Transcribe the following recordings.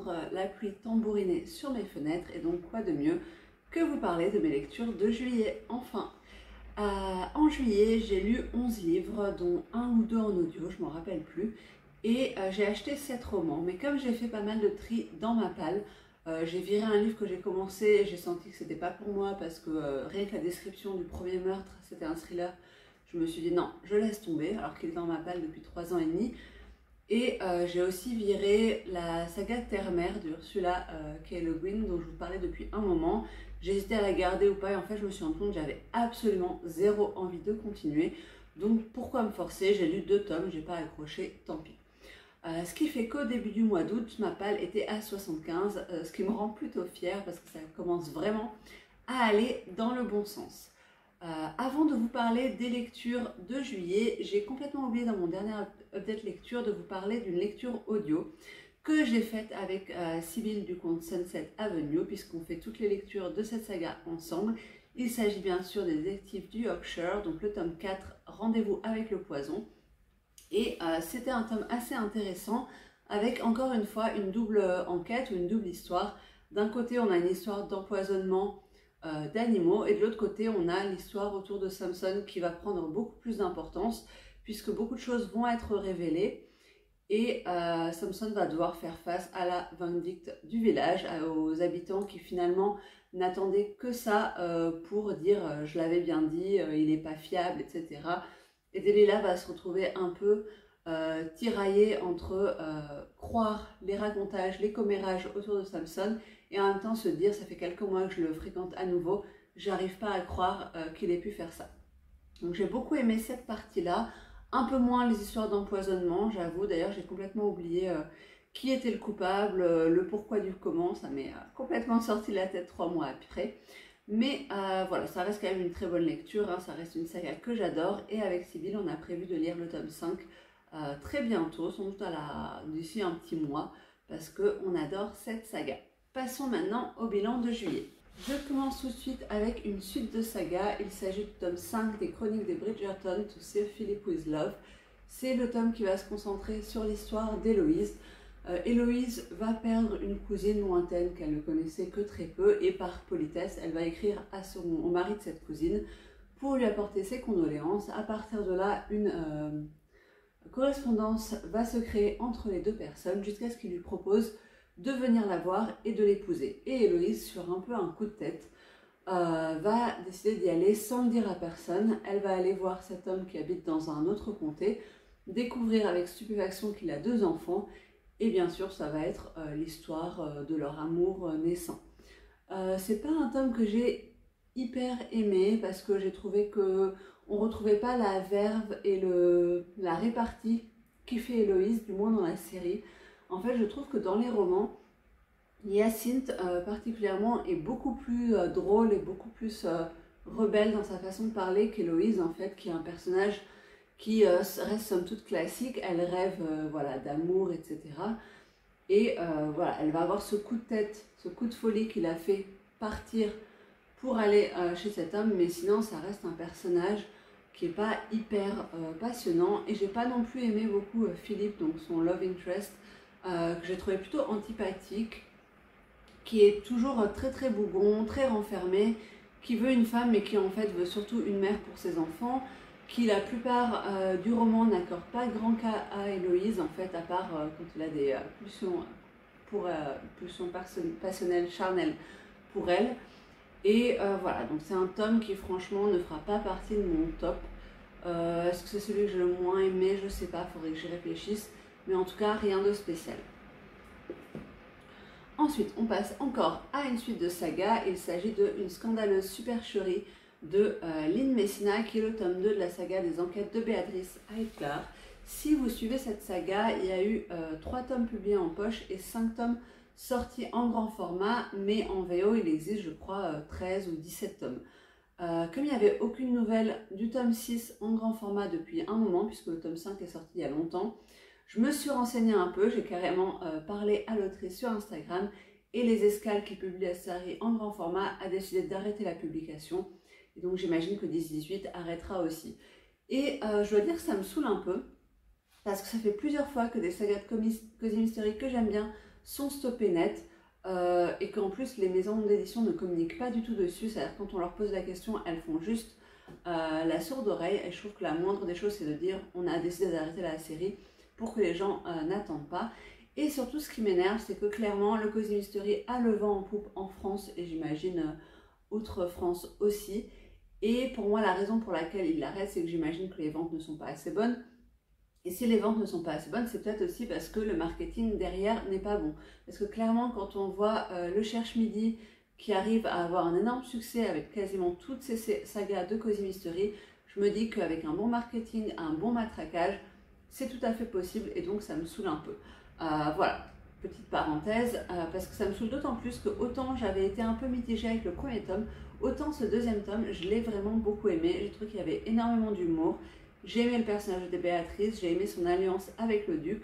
entendre la pluie tambouriner sur mes fenêtres et donc quoi de mieux que vous parler de mes lectures de juillet. Enfin, en juillet j'ai lu 11 livres dont un ou deux en audio, je m'en rappelle plus, et j'ai acheté 7 romans, mais comme j'ai fait pas mal de tri dans ma palle, j'ai viré un livre que j'ai commencé et j'ai senti que c'était pas pour moi parce que rien que la description du premier meurtre c'était un thriller. Je me suis dit non, je laisse tomber alors qu'il est dans ma palle depuis 3 ans et demi. Et j'ai aussi viré la saga Terre-Mère d'Ursula K. Le Guin dont je vous parlais depuis un moment. J'hésitais à la garder ou pas et en fait je me suis rendu compte que j'avais absolument zéro envie de continuer. Donc pourquoi me forcer? J'ai lu 2 tomes, j'ai pas accroché, tant pis. Ce qui fait qu'au début du mois d'août, ma palle était à 75, ce qui me rend plutôt fière parce que ça commence vraiment à aller dans le bon sens. Avant de vous parler des lectures de juillet, j'ai complètement oublié dans mon dernier update lecture de vous parler d'une lecture audio que j'ai faite avec Sybille du compte Sunset Avenue, puisqu'on fait toutes les lectures de cette saga ensemble. Il s'agit bien sûr des Détectives du Yorkshire, donc le tome 4, Rendez-vous avec le poison. Et c'était un tome assez intéressant avec encore une fois une double enquête ou une double histoire. D'un côté on a une histoire d'empoisonnement d'animaux et de l'autre côté on a l'histoire autour de Samson qui va prendre beaucoup plus d'importance puisque beaucoup de choses vont être révélées et Samson va devoir faire face à la vindicte du village, aux habitants qui finalement n'attendaient que ça pour dire je l'avais bien dit, il n'est pas fiable, etc. Et Delilah va se retrouver un peu tiraillée entre croire les racontages, les commérages autour de Samson et en même temps se dire ça fait quelques mois que je le fréquente à nouveau, j'arrive pas à croire qu'il ait pu faire ça. Donc j'ai beaucoup aimé cette partie-là, un peu moins les histoires d'empoisonnement, j'avoue. D'ailleurs j'ai complètement oublié qui était le coupable, le pourquoi du comment, ça m'est complètement sorti de la tête 3 mois après. Mais voilà, ça reste quand même une très bonne lecture, hein, ça reste une saga que j'adore. Et avec Sybille, on a prévu de lire le tome 5 très bientôt, sans doute d'ici un petit mois, parce qu'on adore cette saga. Passons maintenant au bilan de juillet. Je commence tout de suite avec une suite de sagas. Il s'agit du tome 5 des Chroniques des Bridgerton, To Sir Philip with Love. C'est le tome qui va se concentrer sur l'histoire d'Héloïse. Héloïse va perdre une cousine lointaine qu'elle ne connaissait que très peu et par politesse, elle va écrire au mari de cette cousine pour lui apporter ses condoléances. À partir de là, une correspondance va se créer entre les deux personnes jusqu'à ce qu'il lui propose de venir la voir et de l'épouser. Et Héloïse, sur un peu un coup de tête, va décider d'y aller sans le dire à personne. Elle va aller voir cet homme qui habite dans un autre comté, découvrir avec stupéfaction qu'il a 2 enfants. Et bien sûr, ça va être l'histoire de leur amour naissant. C'est pas un tome que j'ai hyper aimé parce que j'ai trouvé que on retrouvait pas la verve et la répartie qui fait Héloïse, du moins dans la série. En fait, je trouve que dans les romans, Hyacinthe particulièrement est beaucoup plus drôle et beaucoup plus rebelle dans sa façon de parler qu'Héloïse, en fait, qui est un personnage qui reste somme toute classique. Elle rêve voilà, d'amour, etc. Et voilà, elle va avoir ce coup de tête, ce coup de folie qui l'a fait partir pour aller chez cet homme, mais sinon ça reste un personnage qui n'est pas hyper passionnant. Et j'ai pas non plus aimé beaucoup Philippe, donc son love interest, que j'ai trouvé plutôt antipathique, qui est toujours très très bougon, très renfermé, qui veut une femme mais qui en fait veut surtout une mère pour ses enfants, qui la plupart du roman n'accorde pas grand cas à Héloïse, en fait, à part quand il a des pulsions passionnelles, charnelles pour elle. Et voilà, donc c'est un tome qui franchement ne fera pas partie de mon top. Est-ce que c'est celui que j'ai le moins aimé? Je sais pas, il faudrait que j'y réfléchisse. Mais en tout cas, rien de spécial. Ensuite, on passe encore à une suite de sagas. Il s'agit de Une scandaleuse supercherie de Lynn Messina, qui est le tome 2 de la saga des enquêtes de Béatrice Highclere. Si vous suivez cette saga, il y a eu 3 tomes publiés en poche et 5 tomes sortis en grand format, mais en VO, il existe, je crois, 13 ou 17 tomes. Comme il n'y avait aucune nouvelle du tome 6 en grand format depuis un moment, puisque le tome 5 est sorti il y a longtemps, je me suis renseignée un peu, j'ai carrément parlé à l'autrice sur Instagram, et Les Escales, qui publie la série en grand format, a décidé d'arrêter la publication. Et donc j'imagine que 10-18 arrêtera aussi. Et je dois dire que ça me saoule un peu, parce que ça fait plusieurs fois que des sagas de cosy mystery que j'aime bien sont stoppés net et qu'en plus les maisons d'édition ne communiquent pas du tout dessus. C'est-à-dire quand on leur pose la question, elles font juste la sourde oreille. Et je trouve que la moindre des choses, c'est de dire on a décidé d'arrêter la série pour que les gens n'attendent pas. Et surtout, ce qui m'énerve, c'est que clairement, le Cozy Mystery a le vent en poupe en France et j'imagine outre-France aussi. Et pour moi, la raison pour laquelle il l'arrête, c'est que j'imagine que les ventes ne sont pas assez bonnes. Et si les ventes ne sont pas assez bonnes, c'est peut-être aussi parce que le marketing derrière n'est pas bon. Parce que clairement, quand on voit le Cherche Midi qui arrive à avoir un énorme succès avec quasiment toutes ces sagas de Cozy Mystery, je me dis qu'avec un bon marketing, un bon matraquage, c'est tout à fait possible et donc ça me saoule un peu. Voilà, petite parenthèse, parce que ça me saoule d'autant plus que autant j'avais été un peu mitigée avec le premier tome, autant ce deuxième tome, je l'ai vraiment beaucoup aimé. J'ai trouvé qu'il y avait énormément d'humour. J'ai aimé le personnage de Béatrice, j'ai aimé son alliance avec le duc.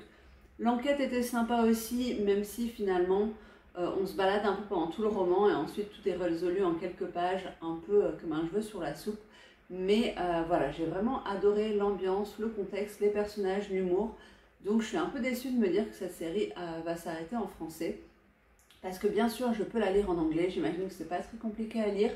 L'enquête était sympa aussi, même si finalement on se balade un peu pendant tout le roman et ensuite tout est résolu en quelques pages, un peu comme un cheveu sur la soupe. Mais voilà, j'ai vraiment adoré l'ambiance, le contexte, les personnages, l'humour. Donc je suis un peu déçue de me dire que cette série va s'arrêter en français. Parce que bien sûr, je peux la lire en anglais, j'imagine que c'est pas très compliqué à lire.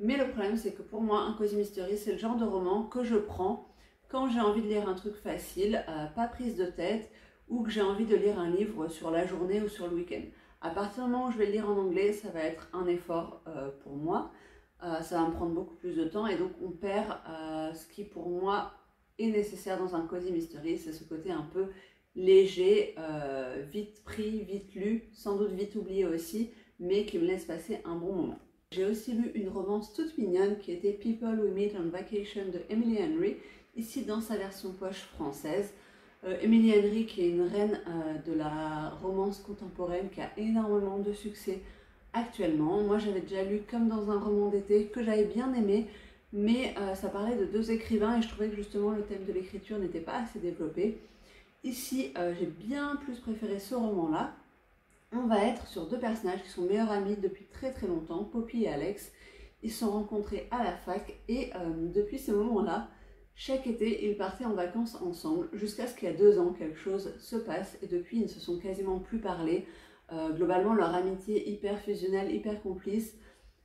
Mais le problème, c'est que pour moi, un Cozy Mystery, c'est le genre de roman que je prends quand j'ai envie de lire un truc facile, pas prise de tête, ou que j'ai envie de lire un livre sur la journée ou sur le week-end. À partir du moment où je vais le lire en anglais, ça va être un effort pour moi. Ça va me prendre beaucoup plus de temps et donc on perd ce qui pour moi est nécessaire dans un Cozy Mystery, c'est ce côté un peu léger, vite pris, vite lu, sans doute vite oublié aussi, mais qui me laisse passer un bon moment. J'ai aussi lu une romance toute mignonne qui était People We Meet on Vacation de Emily Henry, ici dans sa version poche française. Emily Henry qui est une reine de la romance contemporaine qui a énormément de succès actuellement. Moi j'avais déjà lu Comme dans un roman d'été que j'avais bien aimé, mais ça parlait de deux écrivains et je trouvais que justement le thème de l'écriture n'était pas assez développé. Ici j'ai bien plus préféré ce roman-là. On va être sur deux personnages qui sont meilleurs amis depuis très très longtemps, Poppy et Alex. Ils se sont rencontrés à la fac et depuis ce moment-là, chaque été, ils partaient en vacances ensemble jusqu'à ce qu'il y a 2 ans, quelque chose se passe et depuis, ils ne se sont quasiment plus parlé. Globalement, leur amitié hyper fusionnelle, hyper complice,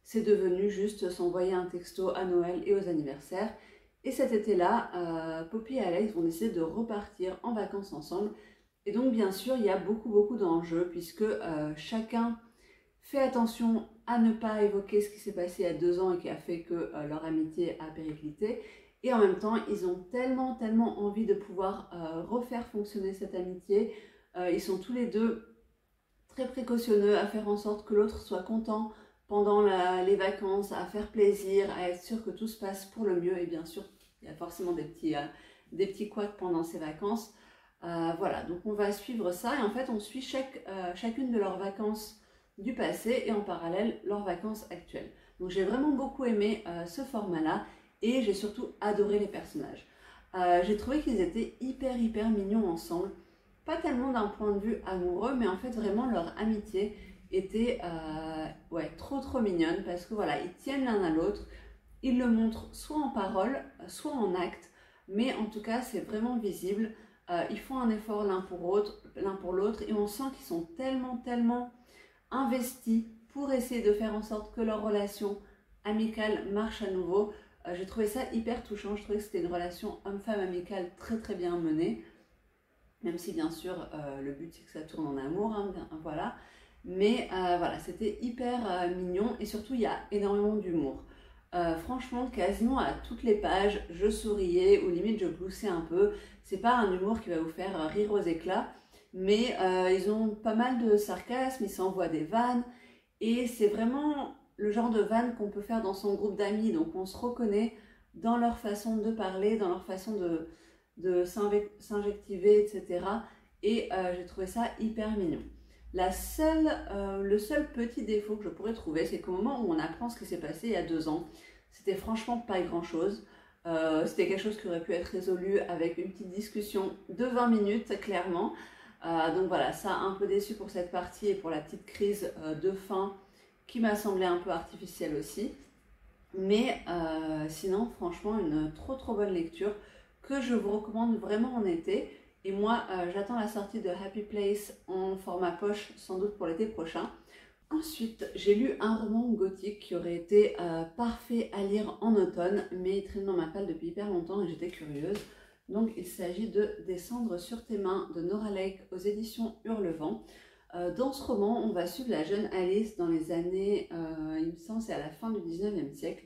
c'est devenu juste s'envoyer un texto à Noël et aux anniversaires. Et cet été-là, Poppy et Alex vont décider de repartir en vacances ensemble. Et donc, bien sûr, il y a beaucoup d'enjeux puisque chacun fait attention à ne pas évoquer ce qui s'est passé il y a 2 ans et qui a fait que leur amitié a périclité. Et en même temps, ils ont tellement envie de pouvoir refaire fonctionner cette amitié. Ils sont tous les deux très précautionneux à faire en sorte que l'autre soit content pendant les vacances, à faire plaisir, à être sûr que tout se passe pour le mieux. Et bien sûr, il y a forcément des petits couacs pendant ces vacances. Voilà, donc on va suivre ça. Et en fait, on suit chacune de leurs vacances du passé et en parallèle leurs vacances actuelles. Donc j'ai vraiment beaucoup aimé ce format-là. Et j'ai surtout adoré les personnages. J'ai trouvé qu'ils étaient hyper mignons ensemble. Pas tellement d'un point de vue amoureux, mais en fait vraiment leur amitié était ouais, trop mignonne. Parce que voilà, ils tiennent l'un à l'autre. Ils le montrent soit en parole, soit en acte. Mais en tout cas, c'est vraiment visible. Ils font un effort l'un pour l'autre. Et on sent qu'ils sont tellement investis pour essayer de faire en sorte que leur relation amicale marche à nouveau. J'ai trouvé ça hyper touchant, je trouvais que c'était une relation homme-femme amicale très bien menée, même si bien sûr le but c'est que ça tourne en amour, hein, voilà. Mais voilà, c'était hyper mignon et surtout il y a énormément d'humour. Franchement, quasiment à toutes les pages, je souriais ou limite je gloussais un peu. C'est pas un humour qui va vous faire rire aux éclats, mais ils ont pas mal de sarcasme, ils s'envoient des vannes et c'est vraiment le genre de vanne qu'on peut faire dans son groupe d'amis, donc on se reconnaît dans leur façon de parler, dans leur façon de s'injectiver, etc. Et j'ai trouvé ça hyper mignon. Le seul petit défaut que je pourrais trouver, c'est qu'au moment où on apprend ce qui s'est passé il y a 2 ans, c'était franchement pas grand chose. C'était quelque chose qui aurait pu être résolu avec une petite discussion de 20 minutes, clairement. Donc voilà, ça un peu déçu pour cette partie et pour la petite crise de fin qui m'a semblé un peu artificielle aussi. Mais sinon, franchement, une trop bonne lecture que je vous recommande vraiment en été. Et moi, j'attends la sortie de Happy Place en format poche, sans doute pour l'été prochain. Ensuite, j'ai lu un roman gothique qui aurait été parfait à lire en automne, mais il traîne dans ma palle depuis hyper longtemps et j'étais curieuse. Donc il s'agit de Descendre sur tes mains de Nora Lake aux éditions Hurlevent. Dans ce roman, on va suivre la jeune Alice dans les années, il me semble c'est à la fin du 19e siècle.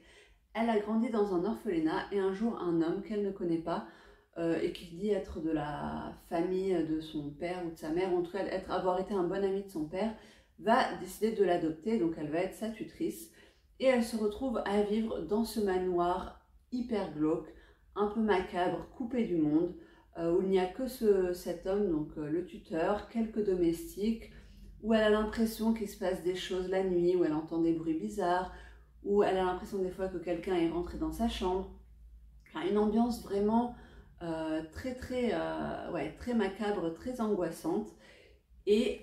Elle a grandi dans un orphelinat et un jour un homme qu'elle ne connaît pas et qui dit être de la famille de son père ou de sa mère, en tout cas avoir été un bon ami de son père, va décider de l'adopter, donc elle va être sa tutrice. Et elle se retrouve à vivre dans ce manoir hyper glauque, un peu macabre, coupé du monde, où il n'y a que cet homme, donc le tuteur, quelques domestiques, où elle a l'impression qu'il se passe des choses la nuit, où elle entend des bruits bizarres, où elle a l'impression des fois que quelqu'un est rentré dans sa chambre. Enfin, une ambiance vraiment très macabre, très angoissante. Et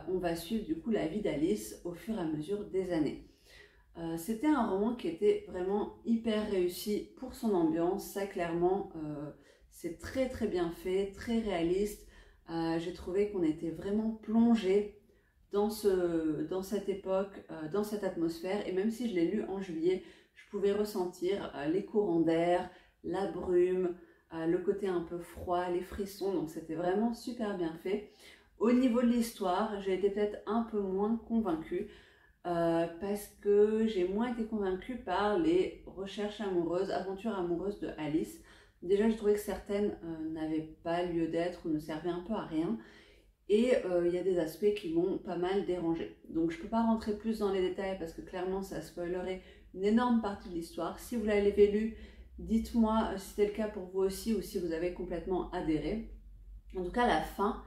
on va suivre du coup la vie d'Alice au fur et à mesure des années. C'était un roman qui était vraiment hyper réussi pour son ambiance, ça clairement c'est très bien fait, très réaliste. J'ai trouvé qu'on était vraiment plongé dans cette époque, dans cette atmosphère, et même si je l'ai lu en juillet, je pouvais ressentir les courants d'air, la brume, le côté un peu froid, les frissons, donc c'était vraiment super bien fait. Au niveau de l'histoire, j'ai été peut-être un peu moins convaincue parce que j'ai moins été convaincue par les recherches amoureuses, aventures amoureuses de Alice. Déjà, je trouvais que certaines n'avaient pas lieu d'être ou ne servaient un peu à rien. Et il y a des aspects qui m'ont pas mal dérangé. Donc je ne peux pas rentrer plus dans les détails parce que clairement ça spoilerait une énorme partie de l'histoire. Si vous l'avez lu, dites-moi si c'est le cas pour vous aussi ou si vous avez complètement adhéré. En tout cas, la fin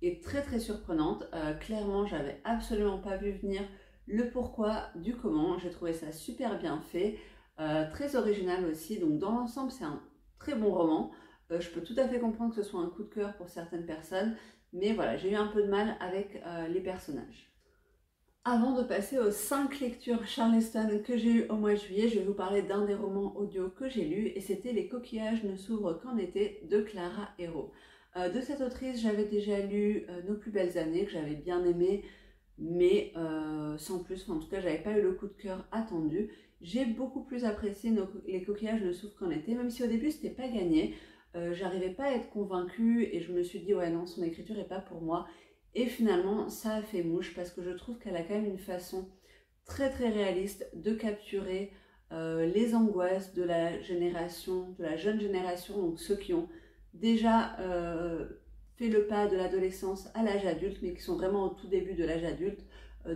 est très surprenante. Clairement, j'avais absolument pas vu venir le pourquoi du comment. J'ai trouvé ça super bien fait, très original aussi. Donc dans l'ensemble, c'est un très bon roman. Je peux tout à fait comprendre que ce soit un coup de cœur pour certaines personnes. Mais voilà, j'ai eu un peu de mal avec les personnages. Avant de passer aux 5 lectures Charleston que j'ai eues au mois de juillet, je vais vous parler d'un des romans audio que j'ai lu et c'était Les coquillages ne s'ouvrent qu'en été de Clara Hérault. De cette autrice, j'avais déjà lu Nos plus belles années, que j'avais bien aimé, mais sans plus, en tout cas, j'avais pas eu le coup de cœur attendu. J'ai beaucoup plus apprécié Les coquillages ne s'ouvrent qu'en été, même si au début c'était pas gagné. J'arrivais pas à être convaincue et je me suis dit ouais non, son écriture est pas pour moi, et finalement ça a fait mouche parce que je trouve qu'elle a quand même une façon très réaliste de capturer les angoisses de la génération, de la jeune génération, donc ceux qui ont déjà fait le pas de l'adolescence à l'âge adulte mais qui sont vraiment au tout début de l'âge adulte,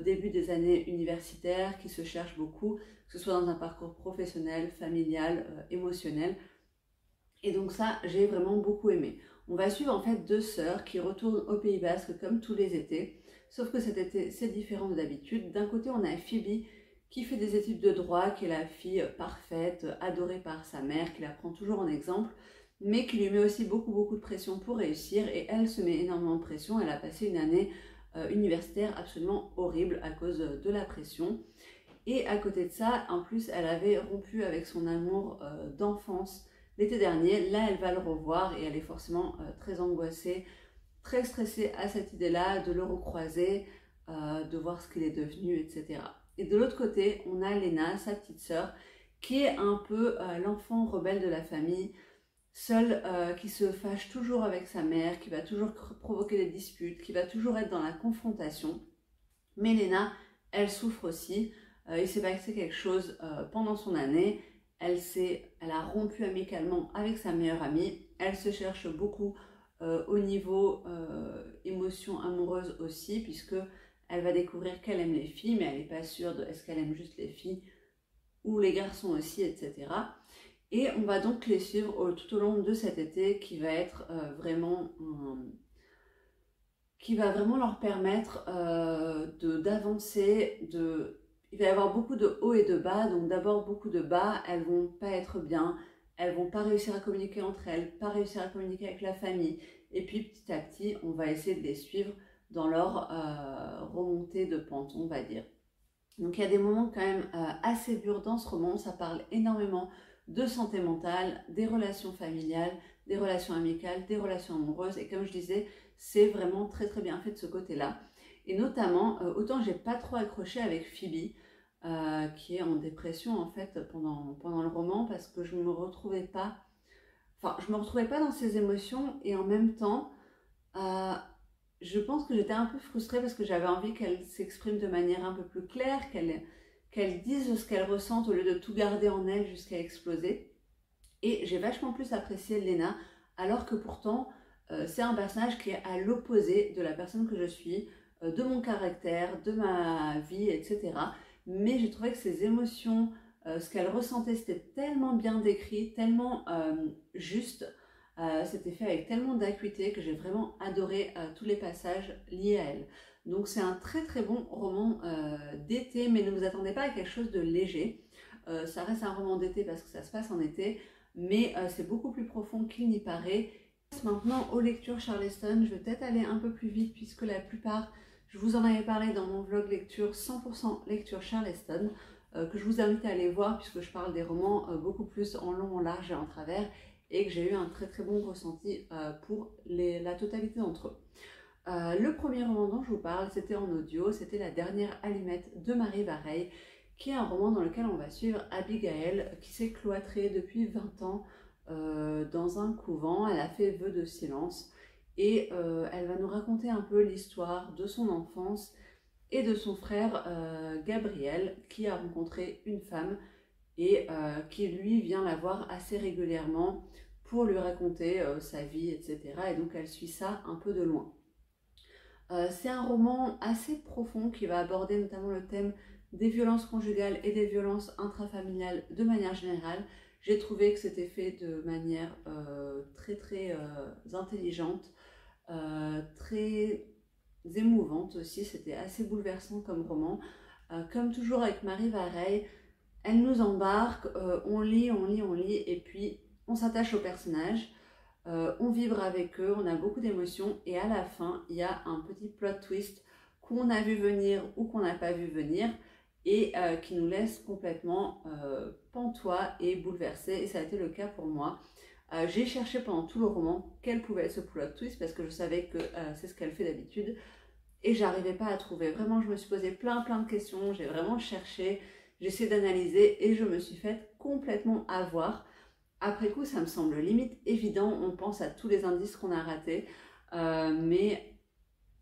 début des années universitaires, qui se cherchent beaucoup, que ce soit dans un parcours professionnel, familial, émotionnel. Et donc ça, j'ai vraiment beaucoup aimé. On va suivre en fait 2 sœurs qui retournent au Pays Basque comme tous les étés. Sauf que cet été, c'est différent de d'habitude. D'un côté, on a Phoebe qui fait des études de droit, qui est la fille parfaite, adorée par sa mère, qui la prend toujours en exemple, mais qui lui met aussi beaucoup de pression pour réussir. Et elle se met énormément de pression. Elle a passé une année universitaire absolument horrible à cause de la pression. Et à côté de ça, en plus, elle avait rompu avec son amour d'enfance l'été dernier. Là, elle va le revoir et elle est forcément très angoissée, très stressée à cette idée-là de le recroiser, de voir ce qu'il est devenu, etc. Et de l'autre côté, on a Lena, sa petite sœur, qui est un peu l'enfant rebelle de la famille, seule, qui se fâche toujours avec sa mère, qui va toujours provoquer des disputes, qui va toujours être dans la confrontation. Mais Lena, elle souffre aussi. Il s'est passé quelque chose pendant son année. Elle a rompu amicalement avec sa meilleure amie. Elle se cherche beaucoup au niveau émotion amoureuse aussi, puisque elle va découvrir qu'elle aime les filles, mais elle n'est pas sûre de est-ce qu'elle aime juste les filles ou les garçons aussi, etc. Et on va donc les suivre tout au long de cet été qui va être qui va vraiment leur permettre d'avancer. Il va y avoir beaucoup de hauts et de bas, donc d'abord beaucoup de bas, elles vont pas être bien, elles vont pas réussir à communiquer entre elles, pas réussir à communiquer avec la famille, et puis petit à petit, on va essayer de les suivre dans leur remontée de pente, on va dire. Donc il y a des moments quand même assez durs dans ce roman, ça parle énormément de santé mentale, des relations familiales, des relations amicales, des relations amoureuses. Et comme je disais, c'est vraiment très très bien fait de ce côté-là. Et notamment, autant j'ai pas trop accroché avec Phoebe, qui est en dépression en fait pendant le roman, parce que je me retrouvais pas, enfin je me retrouvais pas dans ses émotions, et en même temps, euh, je pense que j'étais un peu frustrée parce que j'avais envie qu'elle s'exprime de manière un peu plus claire, qu'elle dise ce qu'elle ressent au lieu de tout garder en elle jusqu'à exploser. Et j'ai vachement plus apprécié Lena, alors que pourtant, c'est un personnage qui est à l'opposé de la personne que je suis, de mon caractère, de ma vie, etc. Mais j'ai trouvé que ses émotions, ce qu'elle ressentait, c'était tellement bien décrit, tellement juste, c'était fait avec tellement d'acuité que j'ai vraiment adoré tous les passages liés à elle. Donc c'est un très très bon roman d'été, mais ne vous attendez pas à quelque chose de léger. Ça reste un roman d'été parce que ça se passe en été, mais c'est beaucoup plus profond qu'il n'y paraît. Maintenant aux lectures Charleston, je vais peut-être aller un peu plus vite puisque la plupart, je vous en avais parlé dans mon vlog lecture 100% lecture Charleston, que je vous invite à aller voir puisque je parle des romans beaucoup plus en long, en large et en travers, et que j'ai eu un très très bon ressenti pour la totalité d'entre eux. Le premier roman dont je vous parle, c'était en audio, c'était La dernière allumette de Marie Vareille, qui est un roman dans lequel on va suivre Abigail, qui s'est cloîtrée depuis 20 ans dans un couvent. Elle a fait vœu de silence et elle va nous raconter un peu l'histoire de son enfance et de son frère Gabriel, qui a rencontré une femme et qui lui vient la voir assez régulièrement pour lui raconter sa vie, etc. Et donc elle suit ça un peu de loin. C'est un roman assez profond qui va aborder notamment le thème des violences conjugales et des violences intrafamiliales de manière générale. J'ai trouvé que c'était fait de manière très très intelligente, très émouvante aussi. C'était assez bouleversant comme roman. Comme toujours avec Marie Vareille, elle nous embarque, on lit, on lit, on lit, et puis on s'attache aux personnages. On vibre avec eux, on a beaucoup d'émotions, et à la fin, il y a un petit plot twist qu'on a vu venir ou qu'on n'a pas vu venir, et qui nous laisse complètement pantois et bouleversés, et ça a été le cas pour moi. J'ai cherché pendant tout le roman quel pouvait être ce plot twist, parce que je savais que c'est ce qu'elle fait d'habitude, et j'arrivais pas à trouver. Vraiment, je me suis posé plein de questions, j'ai vraiment cherché, j'ai essayé d'analyser, et je me suis faite complètement avoir. Après coup, ça me semble limite évident, on pense à tous les indices qu'on a ratés, mais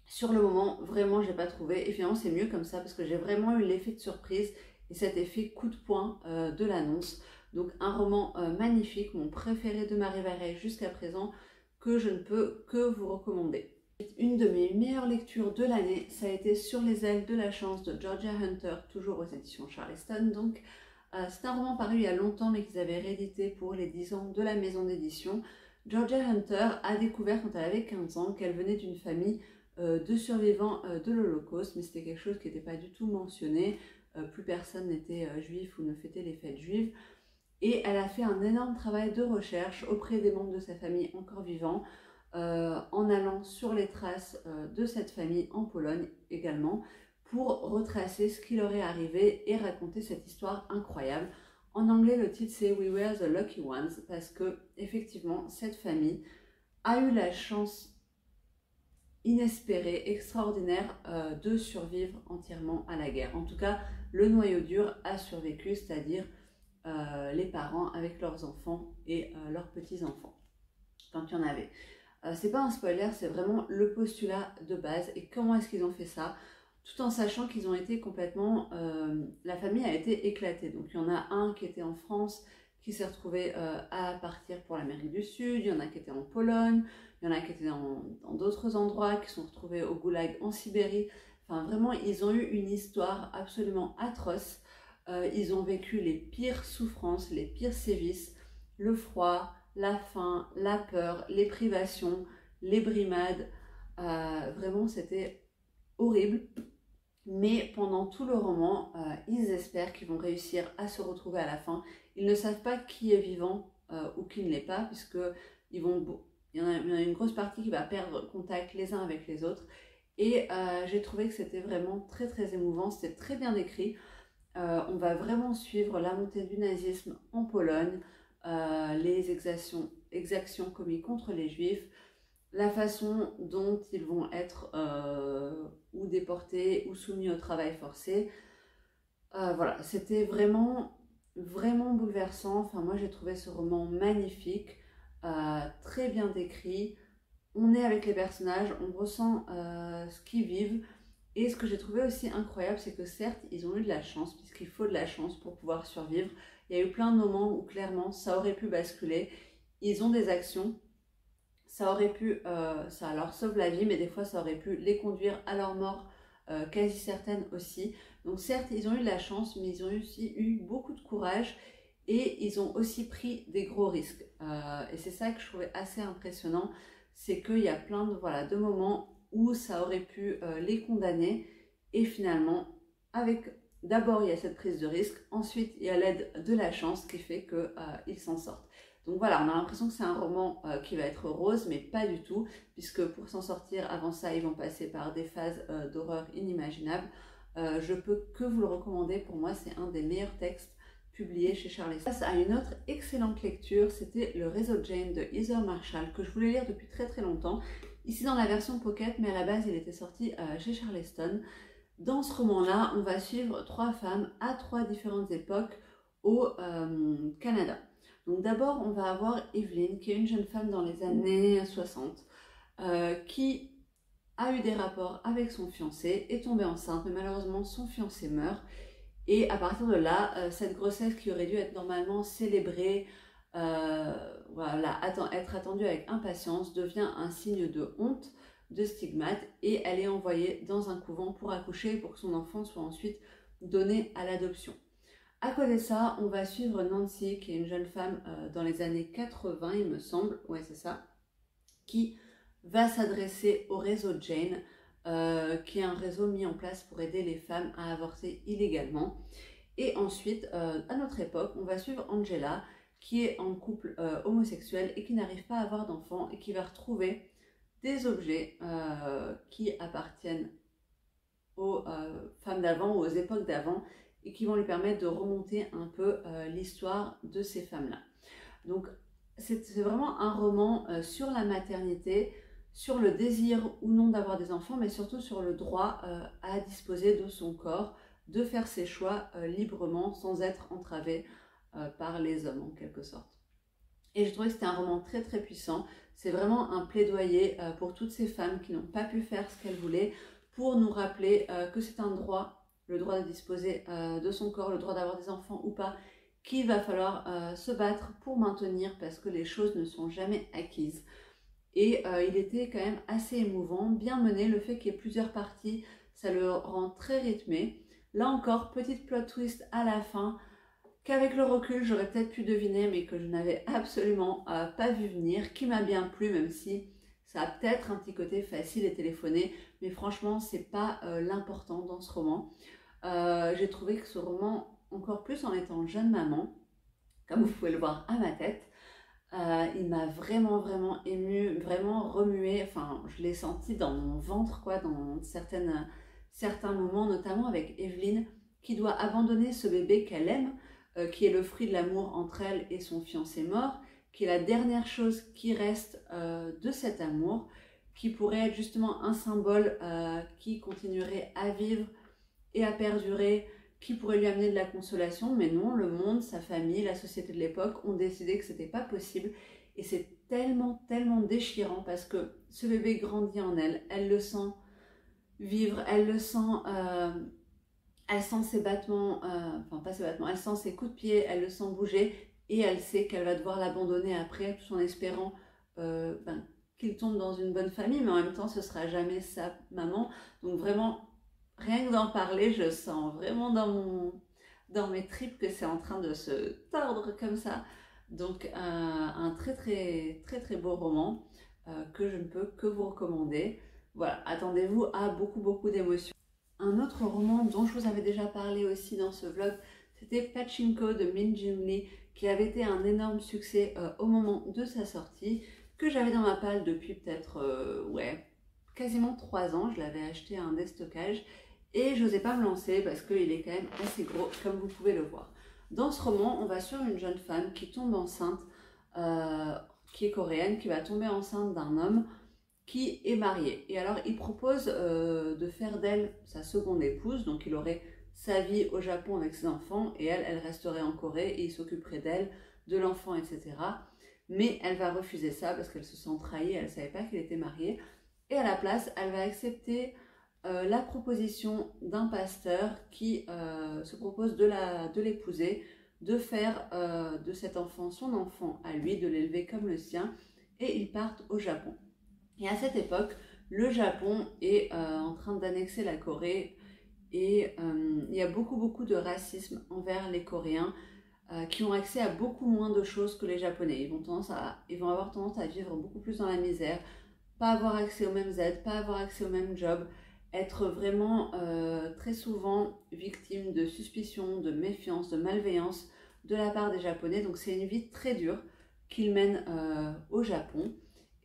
sur le moment, vraiment, j'ai pas trouvé. Et finalement, c'est mieux comme ça parce que j'ai vraiment eu l'effet de surprise et cet effet coup de poing de l'annonce. Donc, un roman magnifique, mon préféré de Marie Vareille jusqu'à présent, que je ne peux que vous recommander. Une de mes meilleures lectures de l'année, ça a été Sur les ailes de la chance de Georgia Hunter, toujours aux éditions Charleston. Donc, c'est un roman paru il y a longtemps mais qu'ils avaient réédité pour les 10 ans de la maison d'édition. Georgia Hunter a découvert quand elle avait 15 ans qu'elle venait d'une famille de survivants de l'Holocauste, mais c'était quelque chose qui n'était pas du tout mentionné. Plus personne n'était juif ou ne fêtait les fêtes juives. Et elle a fait un énorme travail de recherche auprès des membres de sa famille encore vivants, en allant sur les traces de cette famille en Pologne également, pour retracer ce qui leur est arrivé et raconter cette histoire incroyable. En anglais, le titre c'est We Were the Lucky Ones, parce que effectivement, cette famille a eu la chance inespérée, extraordinaire, de survivre entièrement à la guerre. En tout cas, le noyau dur a survécu, c'est-à-dire les parents avec leurs enfants et leurs petits-enfants, quand il y en avait. C'est pas un spoiler, c'est vraiment le postulat de base et comment est-ce qu'ils ont fait ça, tout en sachant qu'ils ont été complètement... la famille a été éclatée. Donc il y en a un qui était en France, qui s'est retrouvé à partir pour l'Amérique du Sud, il y en a qui étaient en Pologne, il y en a qui étaient dans d'autres endroits, qui sont retrouvés au Goulag en Sibérie. Enfin vraiment, ils ont eu une histoire absolument atroce. Ils ont vécu les pires souffrances, les pires sévices, le froid, la faim, la peur, les privations, les brimades. Vraiment, c'était horrible. Mais pendant tout le roman, ils espèrent qu'ils vont réussir à se retrouver à la fin. Ils ne savent pas qui est vivant ou qui ne l'est pas, puisque il y en a une grosse partie qui va perdre contact les uns avec les autres. Et j'ai trouvé que c'était vraiment très émouvant, c'était très bien écrit. On va vraiment suivre la montée du nazisme en Pologne, les exactions exactions commises contre les juifs, la façon dont ils vont être ou déportés ou soumis au travail forcé. Voilà, c'était vraiment, vraiment bouleversant. Enfin, moi j'ai trouvé ce roman magnifique, très bien décrit. On est avec les personnages, on ressent ce qu'ils vivent. Et ce que j'ai trouvé aussi incroyable, c'est que certes, ils ont eu de la chance, puisqu'il faut de la chance pour pouvoir survivre. Il y a eu plein de moments où clairement, ça aurait pu basculer. Ils ont des actions, ça aurait pu, ça leur sauve la vie, mais des fois, ça aurait pu les conduire à leur mort, quasi certaine aussi. Donc certes, ils ont eu de la chance, mais ils ont aussi eu beaucoup de courage et ils ont aussi pris des gros risques. Et c'est ça que je trouvais assez impressionnant, c'est qu'il y a plein de, voilà, de moments où ça aurait pu les condamner et finalement, d'abord il y a cette prise de risque, ensuite il y a l'aide de la chance qui fait qu'ils s'en sortent. Donc voilà, on a l'impression que c'est un roman qui va être rose, mais pas du tout, puisque pour s'en sortir, avant ça, ils vont passer par des phases d'horreur inimaginables. Je peux que vous le recommander, pour moi c'est un des meilleurs textes publiés chez Charles Eston. Face à une autre excellente lecture, c'était Le Réseau Jane de Heather Marshall, que je voulais lire depuis très très longtemps, ici dans la version pocket, mais à la base il était sorti chez Charles Eston. Dans ce roman-là, on va suivre 3 femmes à 3 différentes époques au Canada. Donc d'abord, on va avoir Evelyn, qui est une jeune femme dans les années 60, qui a eu des rapports avec son fiancé, est tombée enceinte, mais malheureusement son fiancé meurt. Et à partir de là, cette grossesse qui aurait dû être normalement célébrée, voilà, être attendue avec impatience, devient un signe de honte, de stigmate, et elle est envoyée dans un couvent pour accoucher, pour que son enfant soit ensuite donné à l'adoption. À côté de ça, on va suivre Nancy, qui est une jeune femme dans les années 80, il me semble, ouais c'est ça, qui va s'adresser au réseau Jane, qui est un réseau mis en place pour aider les femmes à avorter illégalement. Et ensuite, à notre époque, on va suivre Angela, qui est en couple homosexuel et qui n'arrive pas à avoir d'enfants et qui va retrouver des objets qui appartiennent aux femmes d'avant ou aux époques d'avant et qui vont lui permettre de remonter un peu l'histoire de ces femmes-là. Donc c'est vraiment un roman sur la maternité, sur le désir ou non d'avoir des enfants, mais surtout sur le droit à disposer de son corps, de faire ses choix librement sans être entravé par les hommes en quelque sorte. Et je trouvais que c'était un roman très très puissant. C'est vraiment un plaidoyer pour toutes ces femmes qui n'ont pas pu faire ce qu'elles voulaient, pour nous rappeler que c'est un droit, le droit de disposer de son corps, le droit d'avoir des enfants ou pas, qu'il va falloir se battre pour maintenir parce que les choses ne sont jamais acquises. Et il était quand même assez émouvant, bien mené, le fait qu'il y ait plusieurs parties, ça le rend très rythmé. Là encore, petite plot twist à la fin, qu'avec le recul j'aurais peut-être pu deviner, mais que je n'avais absolument pas vu venir, qui m'a bien plu, même si ça a peut-être un petit côté facile et téléphoné, mais franchement c'est pas l'important dans ce roman. J'ai trouvé que ce roman, encore plus en étant jeune maman, comme vous pouvez le voir à ma tête, il m'a vraiment vraiment émue, vraiment remué, enfin je l'ai senti dans mon ventre quoi, dans certains moments, notamment avec Evelyn qui doit abandonner ce bébé qu'elle aime, qui est le fruit de l'amour entre elle et son fiancé mort, qui est la dernière chose qui reste de cet amour, qui pourrait être justement un symbole qui continuerait à vivre et à perdurer, qui pourrait lui amener de la consolation, mais non, le monde, sa famille, la société de l'époque ont décidé que c'était pas possible, et c'est tellement, tellement déchirant, parce que ce bébé grandit en elle, elle le sent vivre, elle le sent, elle sent ses battements, enfin pas ses battements, elle sent ses coups de pied, elle le sent bouger, et elle sait qu'elle va devoir l'abandonner après, tout en espérant qu'il tombe dans une bonne famille, mais en même temps ce sera jamais sa maman, donc vraiment, rien que d'en parler, je sens vraiment dans mes tripes que c'est en train de se tordre comme ça. Donc un très très très très beau roman que je ne peux que vous recommander. Voilà, attendez-vous à beaucoup d'émotions. Un autre roman dont je vous avais déjà parlé aussi dans ce vlog, c'était Pachinko de Min Jin Lee, qui avait été un énorme succès au moment de sa sortie, que j'avais dans ma palle depuis peut-être quasiment 3 ans. Je l'avais acheté à un déstockage et je n'osais pas me lancer parce qu'il est quand même assez gros, comme vous pouvez le voir. Dans ce roman, on va sur une jeune femme qui tombe enceinte qui est coréenne, qui va tomber enceinte d'un homme qui est marié. Et alors il propose de faire d'elle sa seconde épouse, donc il aurait sa vie au Japon avec ses enfants et elle resterait en Corée et il s'occuperait d'elle, de l'enfant, etc. Mais elle va refuser ça parce qu'elle se sent trahie, elle ne savait pas qu'il était marié. Et à la place, elle va accepter la proposition d'un pasteur qui se propose de l'épouser, de faire de cet enfant son enfant à lui, de l'élever comme le sien, et ils partent au Japon. Et à cette époque, le Japon est en train d'annexer la Corée et il y a beaucoup de racisme envers les Coréens qui ont accès à beaucoup moins de choses que les Japonais. Ils vont avoir tendance à vivre beaucoup plus dans la misère, pas avoir accès aux mêmes aides, pas avoir accès aux mêmes jobs, être vraiment très souvent victime de suspicion, de méfiance, de malveillance de la part des Japonais. Donc c'est une vie très dure qu'ils mènent au Japon.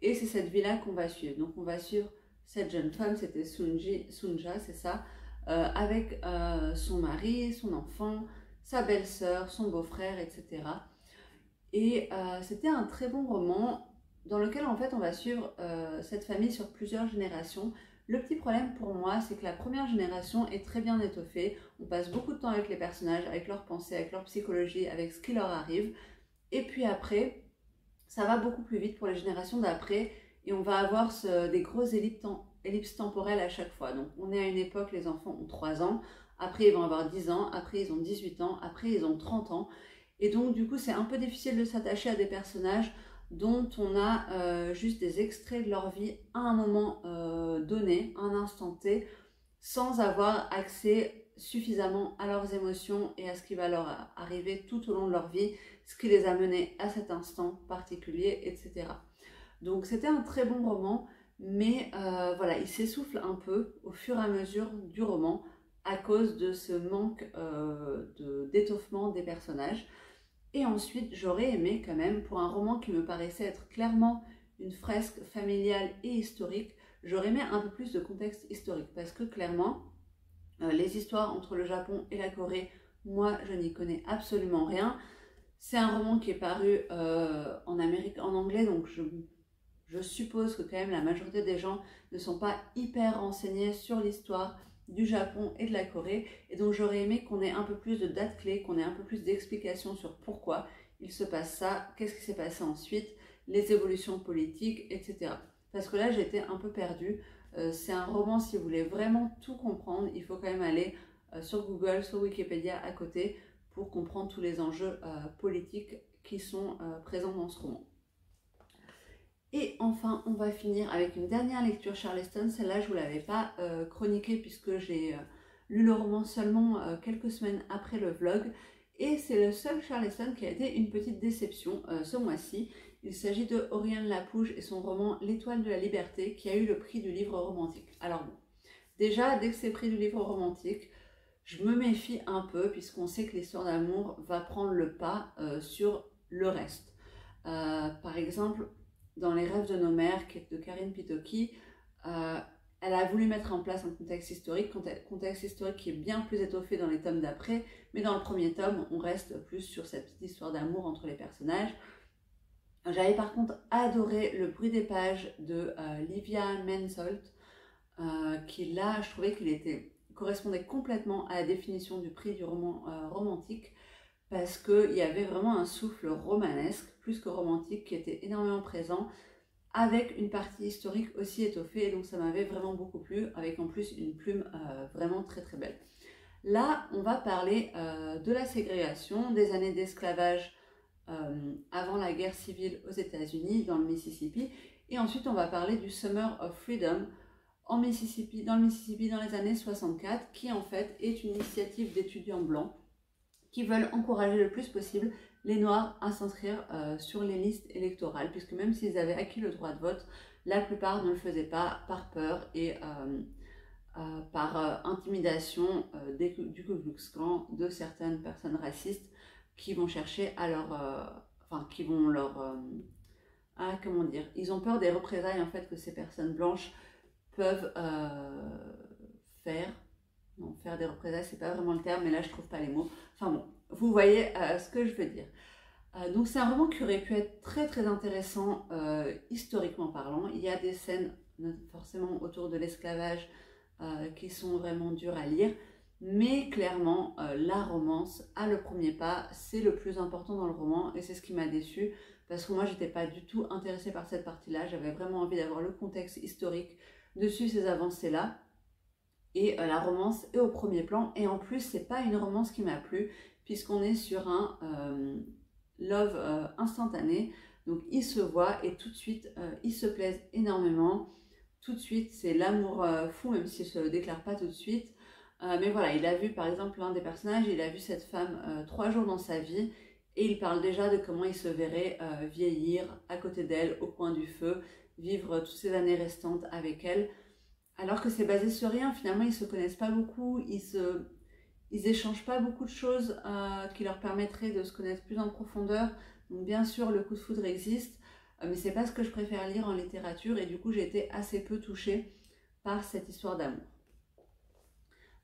Et c'est cette vie-là qu'on va suivre. Donc on va suivre cette jeune femme, c'était Sunja, c'est ça, avec son mari, son enfant, sa belle-sœur, son beau-frère, etc. Et c'était un très bon roman dans lequel en fait on va suivre cette famille sur plusieurs générations. Le petit problème pour moi, c'est que la première génération est très bien étoffée. On passe beaucoup de temps avec les personnages, avec leurs pensées, avec leur psychologie, avec ce qui leur arrive. Et puis après, ça va beaucoup plus vite pour les générations d'après et on va avoir des grosses ellipses temporelles à chaque fois. Donc on est à une époque, les enfants ont 3 ans, après ils vont avoir 10 ans, après ils ont 18 ans, après ils ont 30 ans. Et donc du coup c'est un peu difficile de s'attacher à des personnages dont on a juste des extraits de leur vie à un moment donné, à un instant T, sans avoir accès suffisamment à leurs émotions et à ce qui va leur arriver tout au long de leur vie, ce qui les a menés à cet instant particulier, etc. Donc c'était un très bon roman, mais voilà, il s'essouffle un peu au fur et à mesure du roman à cause de ce manque d'étoffement des personnages. Et ensuite, j'aurais aimé quand même, pour un roman qui me paraissait être clairement une fresque familiale et historique, j'aurais aimé un peu plus de contexte historique, parce que clairement, les histoires entre le Japon et la Corée, moi, je n'y connais absolument rien. C'est un roman qui est paru en Amérique en anglais, donc je suppose que quand même la majorité des gens ne sont pas hyper renseignés sur l'histoire du Japon et de la Corée. Et donc j'aurais aimé qu'on ait un peu plus de dates clés, qu'on ait un peu plus d'explications sur pourquoi il se passe ça, qu'est-ce qui s'est passé ensuite, les évolutions politiques, etc. Parce que là j'étais un peu perdue. C'est un roman, si vous voulez vraiment tout comprendre, il faut quand même aller sur Google, sur Wikipédia à côté pour comprendre tous les enjeux politiques qui sont présents dans ce roman. Et enfin, on va finir avec une dernière lecture Charleston. Celle-là, je ne vous l'avais pas chroniquée puisque j'ai lu le roman seulement quelques semaines après le vlog. Et c'est le seul Charleston qui a été une petite déception ce mois-ci. Il s'agit de Oriane Lapouge et son roman L'étoile de la liberté qui a eu le prix du livre romantique. Alors bon, déjà, dès que c'est le prix du livre romantique, je me méfie un peu puisqu'on sait que l'histoire d'amour va prendre le pas sur le reste. Par exemple, dans Les rêves de nos mères, qui est de Karine Pitoki, elle a voulu mettre en place un contexte historique qui est bien plus étoffé dans les tomes d'après, mais dans le premier tome, on reste plus sur cette petite histoire d'amour entre les personnages. J'avais par contre adoré Le bruit des pages de Livia Mensolt, qui là, je trouvais qu'il correspondait complètement à la définition du prix du roman romantique, parce qu'il y avait vraiment un souffle romanesque, plus que romantique, qui était énormément présent, avec une partie historique aussi étoffée, et donc ça m'avait vraiment beaucoup plu, avec en plus une plume vraiment très très belle. Là, on va parler de la ségrégation, des années d'esclavage avant la guerre civile aux États-Unis, dans le Mississippi, et ensuite on va parler du Summer of Freedom dans le Mississippi dans les années 64, qui en fait est une initiative d'étudiants blancs qui veulent encourager le plus possible les Noirs à s'inscrire sur les listes électorales, puisque même s'ils avaient acquis le droit de vote, la plupart ne le faisaient pas par peur et par intimidation du Ku Klux Klan, de certaines personnes racistes qui vont chercher à comment dire, ils ont peur des représailles en fait que ces personnes blanches peuvent faire. Non, faire des représailles, c'est pas vraiment le terme, mais là je trouve pas les mots. Enfin bon, vous voyez ce que je veux dire. Donc c'est un roman qui aurait pu être très intéressant historiquement parlant. Il y a des scènes forcément autour de l'esclavage qui sont vraiment dures à lire, mais clairement la romance a le premier pas, c'est le plus important dans le roman et c'est ce qui m'a déçue parce que moi j'étais pas du tout intéressée par cette partie-là, j'avais vraiment envie d'avoir le contexte historique dessus ces avancées-là. Et la romance est au premier plan et en plus c'est pas une romance qui m'a plu puisqu'on est sur un love instantané, donc ils se voient et tout de suite ils se plaisent énormément, tout de suite c'est l'amour fou même s'ils se le déclarent pas tout de suite, mais voilà, il a vu par exemple l'un des personnages, il a vu cette femme 3 jours dans sa vie et il parle déjà de comment il se verrait vieillir à côté d'elle au coin du feu, vivre toutes ces années restantes avec elle. Alors que c'est basé sur rien, finalement ils se connaissent pas beaucoup, ils échangent pas beaucoup de choses qui leur permettraient de se connaître plus en profondeur. Donc bien sûr le coup de foudre existe, mais c'est pas ce que je préfère lire en littérature et du coup j'ai été assez peu touchée par cette histoire d'amour.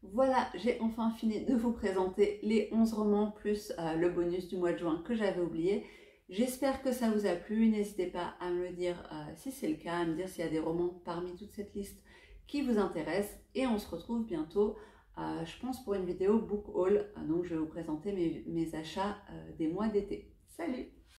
Voilà, j'ai enfin fini de vous présenter les 11 romans plus le bonus du mois de juin que j'avais oublié. J'espère que ça vous a plu, n'hésitez pas à me le dire si c'est le cas, à me dire s'il y a des romans parmi toute cette liste qui vous intéressent et on se retrouve bientôt, je pense pour une vidéo book haul, donc je vais vous présenter mes achats des mois d'été. Salut!